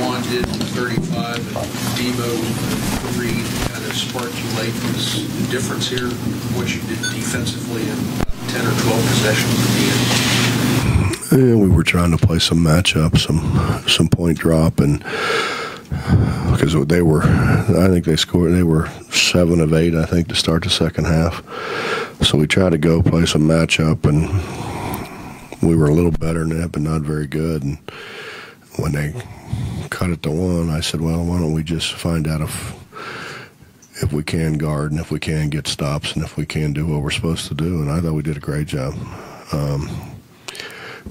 Juan did with 35 and Debo with 3 kind of sparked you late. Was the difference here what you did defensively in 10 or 12 possessions at the end? Yeah, we were trying to play some matchup, some point drop, and because they were, I think they scored, they were 7 of 8, I think, to start the second half. So we tried to go play some matchup, and we were a little better than that, but not very good. And when they cut it to 1, I said, well, why don't we just find out if we can guard and if we can get stops and if we can do what we're supposed to do. And I thought we did a great job.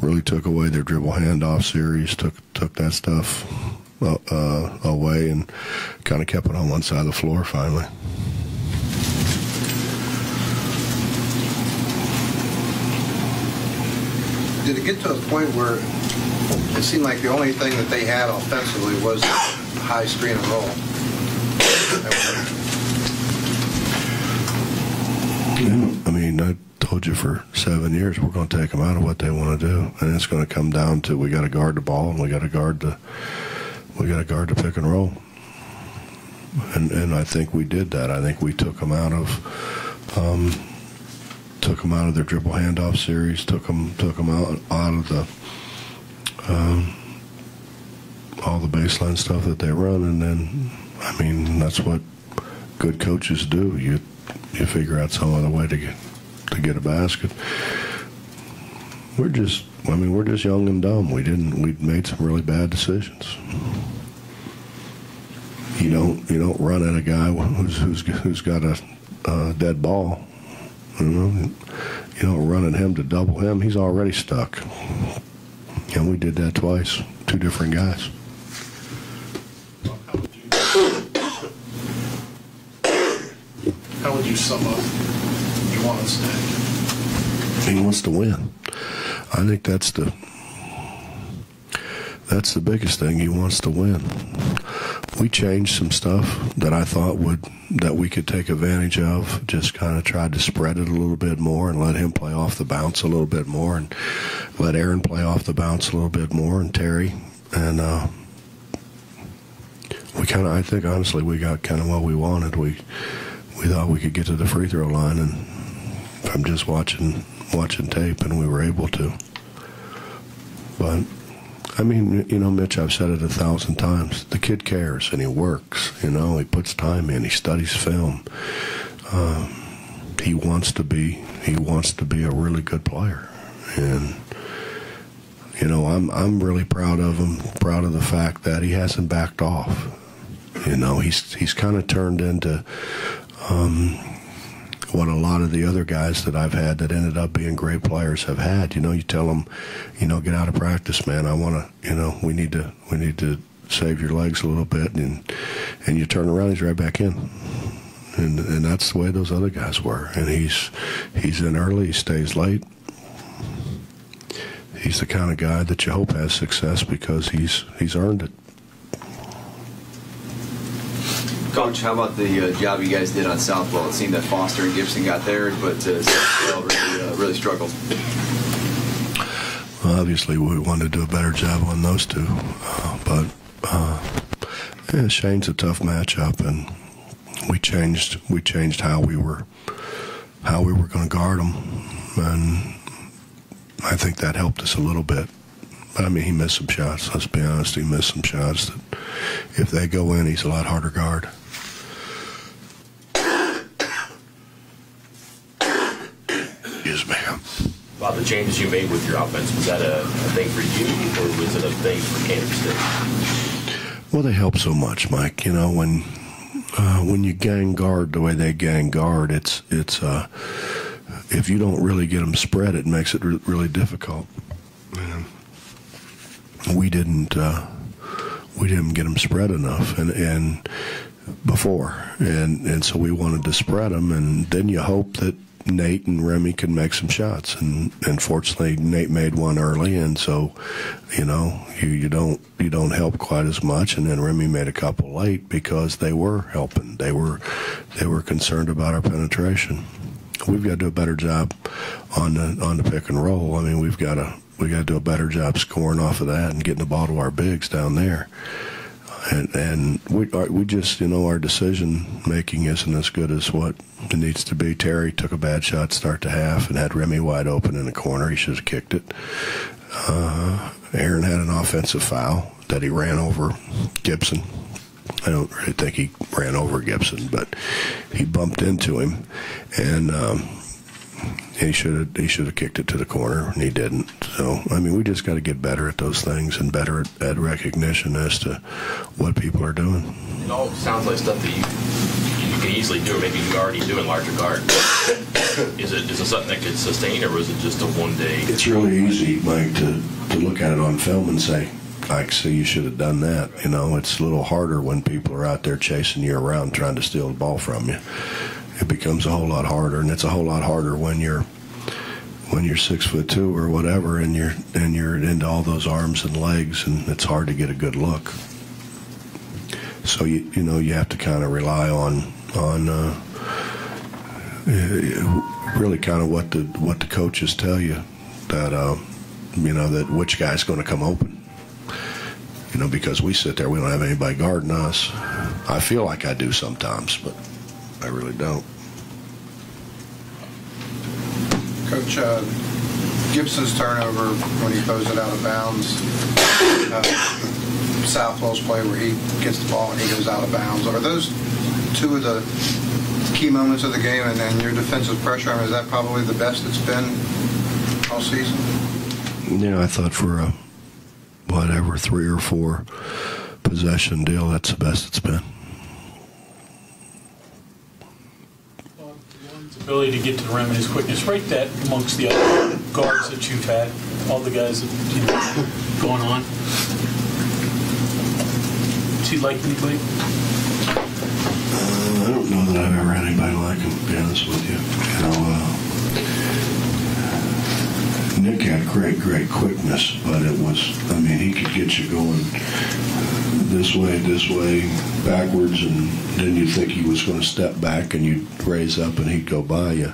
Really took away their dribble handoff series, took that stuff away, and kind of kept it on one side of the floor finally. Did it get to a point where it seemed like the only thing that they had offensively was high screen and roll? I mean, I told you for 7 years we're going to take them out of what they want to do, and it's going to come down to we got to guard the ball and we got to guard the pick and roll. And I think we did that. I think we took them out of their dribble handoff series, took them out of the all the baseline stuff that they run, and then I mean that's what good coaches do. You figure out some other way to get a basket. We're just young and dumb. We made some really bad decisions. You don't run at a guy who's got a dead ball. You don't run at him to double him. He's already stuck. And we did that twice. 2 different guys. How would you sum up Juwan's day? He wants to win. I think that's the biggest thing. He wants to win. We changed some stuff that I thought that we could take advantage of. Just kind of tried to spread it a little bit more and let him play off the bounce a little bit more, and let Aaron play off the bounce a little bit more, and Terry. And I think honestly we got kind of what we wanted. We thought we could get to the free throw line, and I'm just watching tape, and we were able to. But I mean, Mitch, I've said it 1,000 times. The kid cares, and he works. He puts time in. He studies film. He wants to be a really good player, and I'm really proud of him. Proud of the fact that he hasn't backed off. He's kind of turned into what a lot of the other guys that I've had that ended up being great players have had. You tell them, get out of practice, man. I want to, we need to save your legs a little bit, and you turn around, he's right back in, and that's the way those other guys were. And he's in early, he stays late. He's the kind of guy that you hope has success because he's earned it. Coach, how about the job you guys did on Southwell? It seemed that Foster and Gibson got theirs, but Southwell really struggled. Well, obviously, we wanted to do a better job on those 2, but Shane's a tough matchup, and we changed how we were going to guard him, and I think that helped us a little bit. But I mean, he missed some shots. Let's be honest, he missed some shots that if they go in, he's a lot harder to guard. Yes, ma'am. Bob, the changes you made with your offense, was that a thing for you, or was it a thing for Kansas State? Well, they help so much, Mike. When you gang guard the way they gang guard, it's if you don't really get them spread, it makes it really difficult. And we didn't get them spread enough, and before, and so we wanted to spread them, and then you hope that Nate and Remy can make some shots, and fortunately Nate made one early, and so you don't help quite as much, and then Remy made a couple late because they were helping. They were concerned about our penetration. We've got to do a better job on the pick and roll. I mean, we got to do a better job scoring off of that and getting the ball to our bigs down there. And we just, our decision making isn't as good as what it needs to be. Terry took a bad shot start to half and had Remy wide open in the corner. He should have kicked it. Aaron had an offensive foul that he ran over Gibson. I don't really think he ran over Gibson, but he bumped into him, and he should have kicked it to the corner, and he didn't. So, we just got to get better at those things and better at recognition as to what people are doing. It all sounds like stuff that you can easily do, or maybe you already do in larger guard. Is it something that could sustain, or was it just a one-day? It's really easy, Mike, to look at it on film and say, I see you should have done that. It's a little harder when people are out there chasing you around trying to steal the ball from you. It becomes a whole lot harder, and it's a whole lot harder when you're 6'2" or whatever, and you're into all those arms and legs, and it's hard to get a good look. So you have to kind of rely on really kind of what the coaches tell you, that that which guy's going to come open. Because we sit there, we don't have anybody guarding us. I feel like I do sometimes, but I really don't. Coach, Gibson's turnover when he throws it out of bounds, Southwell's play where he gets the ball and he goes out of bounds. Are those two of the key moments of the game? And then your defensive pressure, is that probably the best it's been all season? I thought for a 3 or 4 possession deal, that's the best it's been. Ability to get to the rim and his quickness, rate that amongst the other guards that you've had, all the guys that going on. Does he like anybody? I don't know that I've ever had anybody like him, to be honest with you. Nick had great quickness, but it was, he could get you going this way, backwards, and then you'd think he was going to step back and you'd raise up and he'd go by you.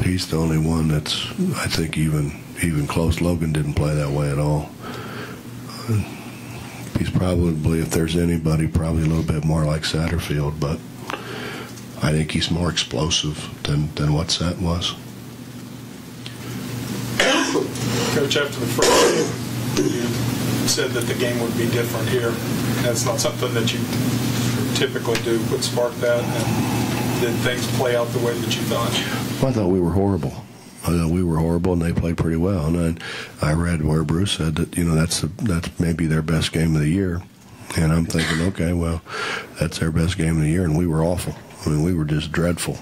He's the only one that's, I think, even close. Logan didn't play that way at all. He's probably, if there's anybody, probably a little bit more like Satterfield, but I think he's more explosive than what Sat was. Coach, after the first game, you said that the game would be different here. That's not something that you typically do. What sparked that, and did things play out the way that you thought? Well, I thought we were horrible. And they played pretty well. And I read where Bruce said that that's maybe their best game of the year. And I'm thinking, okay, well, that's their best game of the year, and we were awful. We were just dreadful.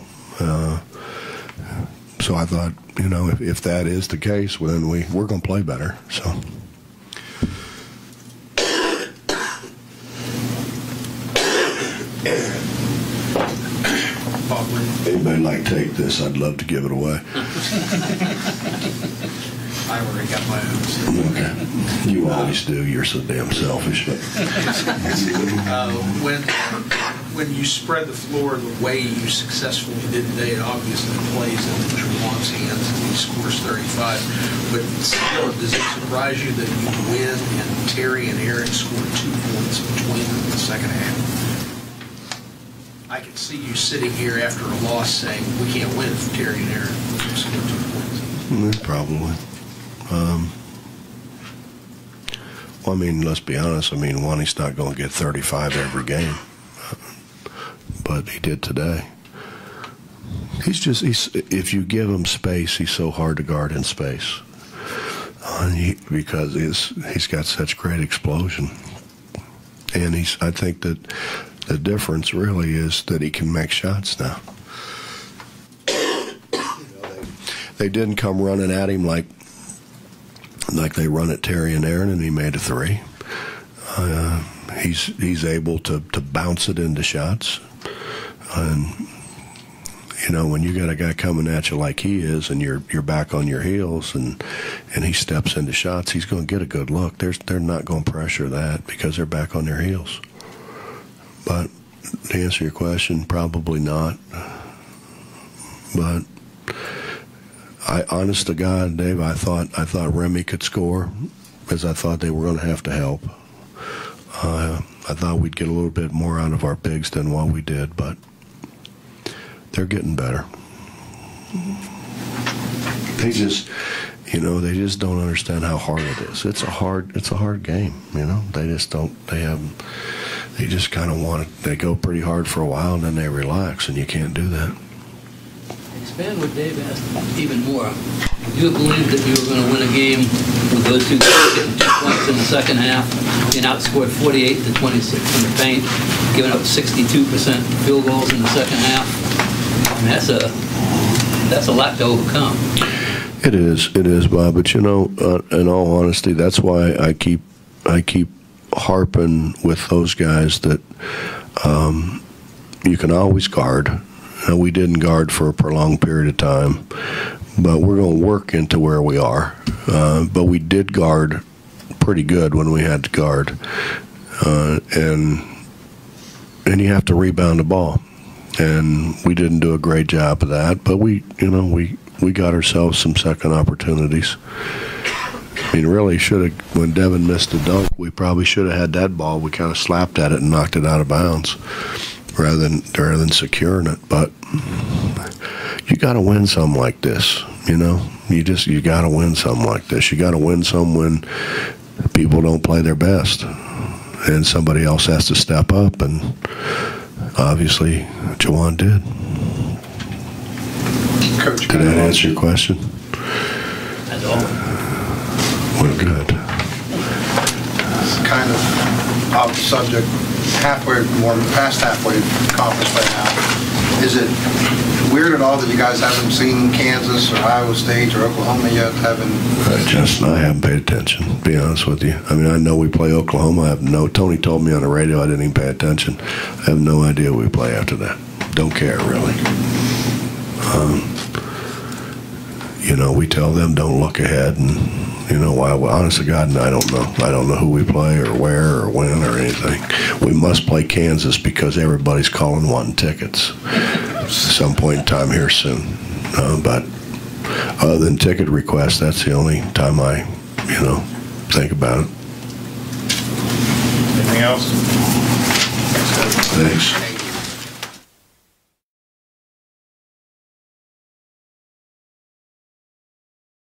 So I thought, if that is the case, well, then we're going to play better. So. Anybody like take this? I'd love to give it away. I already got my own. Okay. You always do. You're so damn selfish. When you spread the floor the way you successfully did today, it obviously plays into Juwan's hands and he scores 35. But still, does it surprise you that you win and Terry and Aaron scored 2 points between them in the second half? I could see you sitting here after a loss saying, we can't win if Terry and Aaron score 2 points. Probably. Let's be honest. Juan's not going to get 35 every game. But he did today. If you give him space, he's so hard to guard in space. Because he's got such great explosion. And I think that the difference really is that he can make shots now. They didn't come running at him like they run at Terry and Aaron, and he made a 3. He's able to bounce it into shots. And when you got a guy coming at you like he is, and you're back on your heels, and he steps into shots, he's going to get a good look. They're not going to pressure that because they're back on their heels. But to answer your question, probably not. But honest to God, Dave, I thought Remy could score as I thought they were going to help. I thought we'd get a little bit more out of our bigs than what we did, but they're getting better. They just, they just don't understand how hard it is. It's a hard game. They just don't. They just kind of want it. They go pretty hard for a while and then they relax, and you can't do that. Expand what Dave asked even more. Do you believe that you were going to win a game with those two guys getting 2 points in the second half, being outscored 48-26 in the paint, giving up 62% field goals in the second half? I mean, that's a lot to overcome. It is, Bob. But in all honesty, that's why I keep harping with those guys that you can always guard. We didn't guard for a prolonged period of time, but we're going to work into where we are. But we did guard pretty good when we had to guard, and you have to rebound the ball, and we didn't do a great job of that. But we got ourselves some second opportunities. I mean, really should have, when Devin missed the dunk, we probably should have had that ball. We kind of slapped at it and knocked it out of bounds rather than securing it. But you got to win some like this, You got to win some like this. You got to win some when people don't play their best, and somebody else has to step up. And obviously, Jawan did. Coach, did that answer your question? That's all. We're good. It's kind of off the subject, past halfway conference right now. Is it weird at all that you guys haven't seen Kansas or Iowa State or Oklahoma yet? I haven't paid attention, to be honest with you. I mean, I know we play Oklahoma. Tony told me on the radio, I didn't even pay attention. I have no idea we play after that. Don't care, really. We tell them don't look ahead, and why? Well, honest to God, I don't know. I don't know who we play or where or when or anything. We must play Kansas because everybody's calling wanting tickets at some point in time here soon. But other than ticket requests, that's the only time I, think about it. Anything else? Thanks.